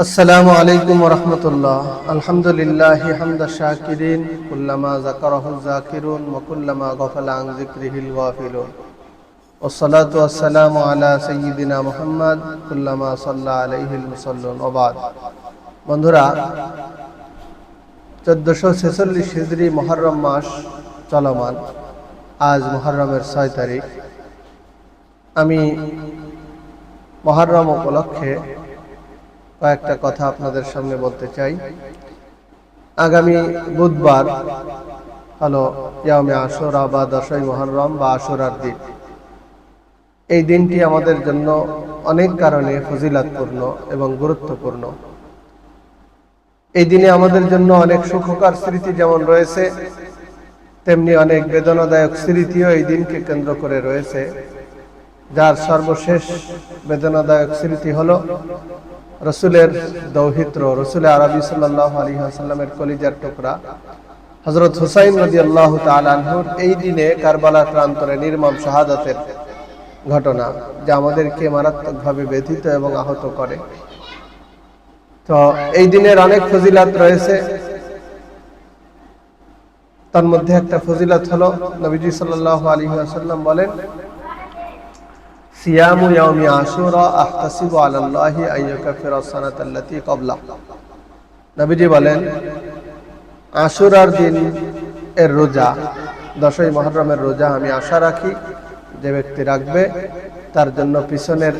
আসসালামু আলাইকুম ওয়া রাহমাতুল্লাহ। আলহামদুলিল্লাহি হামদা শাকিরিন কুল্লামা যাকারাহু যাকিরুন ওয়া কুল্লামা গাফালা আন যিকরিহিল গাফিলুন। ওয়াসসালাতু ওয়াসসালামু আলা সাইয়্যিদিনা মুহাম্মদ কুল্লামা সাল্লা আলাইহিল মুসাল্লুন ওয়া বাদ। বন্ধুরা, 1446 হিজরি মুহররম মাস চলমান। আজ মুহররমের 6 তারিখ। আমি মুহররম উপলক্ষে কয়েকটা কথা আপনাদের সামনে বলতে চাই। আগামী বুধবার হলো ইয়াউমে আশুরা বা 10ই মুহররম বা আশুরার দিন। এই দিনটি আমাদের জন্য অনেক কারণে ফজিলতপূর্ণ এবং গুরুত্বপূর্ণ। এই দিনে আমাদের জন্য অনেক সুখকর স্মৃতি যেমন রয়েছে, তেমনি অনেক বেদনাদায়ক স্মৃতিও এই দিনকে কেন্দ্র করে রয়েছে। যার সর্বশেষ বেদনাদায়ক স্মৃতি হলো রসুলের দৌহিত্র, রসুল আরবি সাল্লাল্লাহু আলাইহি ওয়াসাল্লামের কলিজার টুকরা হযরত হুসাইন রাদিয়াল্লাহু তাআলা আনহুর এই দিনে কারবালার প্রান্তরে নির্মম শাহাদাতের ঘটনা, যা আমাদেরকে মারাত্মকভাবে ব্যথিত এবং আহত করে। তো এই দিনের অনেক ফজিলত রয়েছে। তার মধ্যে একটা ফজিলত হলো, নবীজি সাল্লাল্লাহু আলাইহি ওয়াসাল্লাম বলেন, সিয়ামু ইয়াউমি আশুরা আহতাসিবু আলাল্লাহি আইয়াকাফিরা সানাতাল্লাতী ক্বাবলা। নবীজি বলেন, আশুরার দিন এর রোজা, 10ই মুহররমের রোজা আমি আশা রাখি যে ব্যক্তি রাখবে তার জন্য পিছনের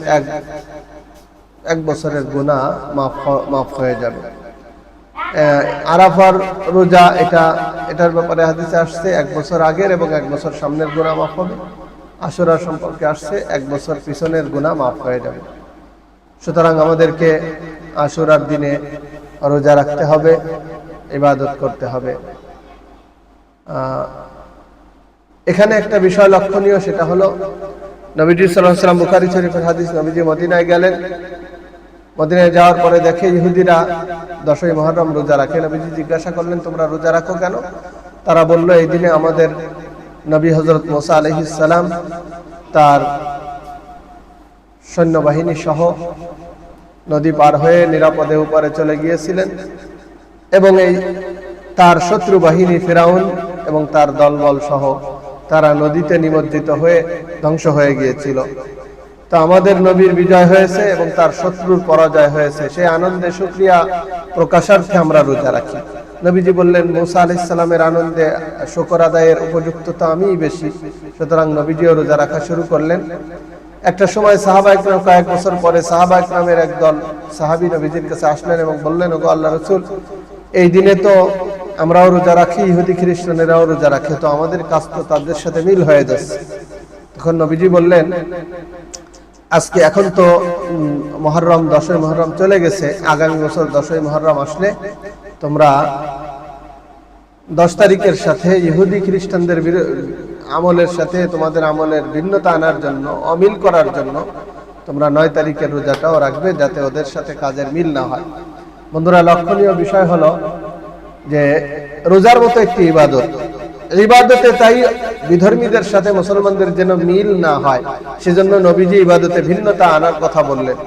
এক বছরের গুনাহ মাফ হয়ে যাবে। আরাফার রোজা, এটার ব্যাপারে হাদিসে আসছে 1 বছর আগের এবং 1 বছর সামনের গুনাহ মাফ হবে। আশুরা সম্পর্কে আসছে 1 বছর পিছনের গুনাহ মাফ হয়ে যাবে। সুতরাং আমাদেরকে আশুরার দিনে রোজা রাখতে হবে, ইবাদত করতে হবে। এখানে একটা বিষয় লক্ষণীয়, সেটা হলো নবীজি সাল্লাল্লাহু আলাইহি ওয়াসাল্লাম, বুখারী শরীফের হাদিস, নবীজি মদিনায় গেলেন। মদিনায় যাওয়ার পরে দেখে ইহুদিরা 10ই মুহররম রোজা রাখে। নবীজি জিজ্ঞাসা করলেন, তোমরা রোজা রাখো কেন? তারা বলল, এই দিনে আমাদের নবী হযরত মুসা আলাইহিস সালাম তার সৈন্যবাহিনী সহ নদী পার হয়ে নিরাপদে উপরে চলে গিয়েছিলেন এবং তার শত্রু বাহিনী ফিরাউন এবং তার দলবল সহ তারা নদীতে নিমজ্জিত হয়ে ধ্বংস হয়ে গিয়েছিল। তো আমাদের নবীর বিজয় হয়েছে এবং তার শত্রুর পরাজয় হয়েছে, সেই আনন্দে শুকরিয়া প্রকাশার্থে আমরা রোজা রাখি। নবীজি বললেন, মুসা আলাইহিস সালামের আনন্দে শুকর আদায়ের উপযুক্ততা আমিই বেশি। সুতরাং নবীজিও রোজা রাখা শুরু করলেন। একটা সময় সাহাবা ইকরাম, কয়েক বছর পরে সাহাবা ইকরামের একদল সাহাবী নবীজির কাছে আসলেন এবং বললেন, ওগো আল্লাহর রাসূল, এই দিনে তো আমরাও রোজা রাখি, ইহুদি খ্রিস্টানেরাও রোজা রাখে, তো আমাদের কাজ তো তাদের সাথে মিল হয়ে যাচ্ছে। তখন নবীজি বললেন, এখন তো মুহররম, 10ই মুহররম চলে গেছে, আগামী বছর 10ই মুহররম আসলে তোমরা 10 তারিখের সাথে ইহুদি খ্রিস্টানদের আমলের সাথে তোমাদের আমলের ভিন্নতা আনার জন্য, অমিল করার জন্য তোমরা 9 তারিখের রোজাটাও রাখবে, যাতে ওদের সাথে কাজের মিল না হয়। বন্ধুরা, লক্ষণীয় বিষয় হলো যে রোজার মতো একটি ইবাদতে তাই বিধর্মীদের সাথে মুসলমানদের যেন মিল না হয়, সেজন্য নবীজি ইবাদতে ভিন্নতা আনার কথা বললেন।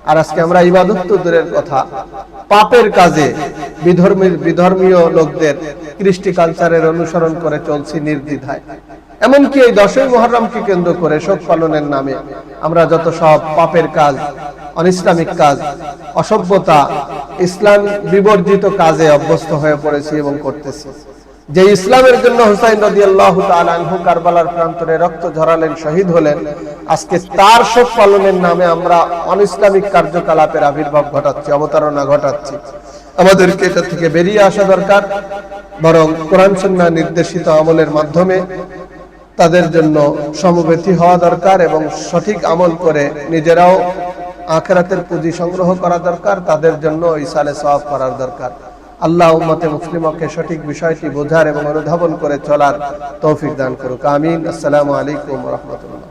আর আজকে আমরা ইবাদত তো দূরের কথা, পাপের কাজে বিধর্মীয় লোকদের কৃষ্টি কালচারের অনুসরণ করে চলছি নির্দ্বিধায়। এমনকি এই 10ই মুহররমকে কেন্দ্র করে শোক পালনের নামে আমরা যত সব পাপের কাজ, অনিসলামিক কাজ, অসভ্যতা, ইসলাম বিবর্জিত কাজে অভ্যস্ত হয়ে পড়েছি এবং করতেছি। যে ইসলামের জন্য হুসাইন রাদিয়াল্লাহু তাআলা আনহু কারবালার প্রান্তরে রক্ত ঝরালেন, শহীদ হলেন, আজকে তার শোক পালনের নামে আমরা অনিসলামিক কার্যকলাপের আবির্ভাব ঘটাচ্ছি, অবতারণা ঘটাচ্ছি। আমাদেরকে এটা থেকে বেরিয়ে আসা দরকার, বরং কোরআন সুন্নাহ নির্দেশিত আমলের মাধ্যমে তাদের জন্য সমবেতী হওয়া দরকার এবং সঠিক আমল করে নিজেরাও আখিরাতের পুঁজি সংগ্রহ করা দরকার, তাদের জন্য ইসালে সওয়াব করার দরকার। আল্লাহ উম্মতে মুসলিমাকে সঠিক বিষয়টি বোঝার এবং অনুধাবন করে চলার তৌফিক দান করুক। আমিন। আসসালামু আলাইকুম ওয়া রাহমাতুল্লাহ।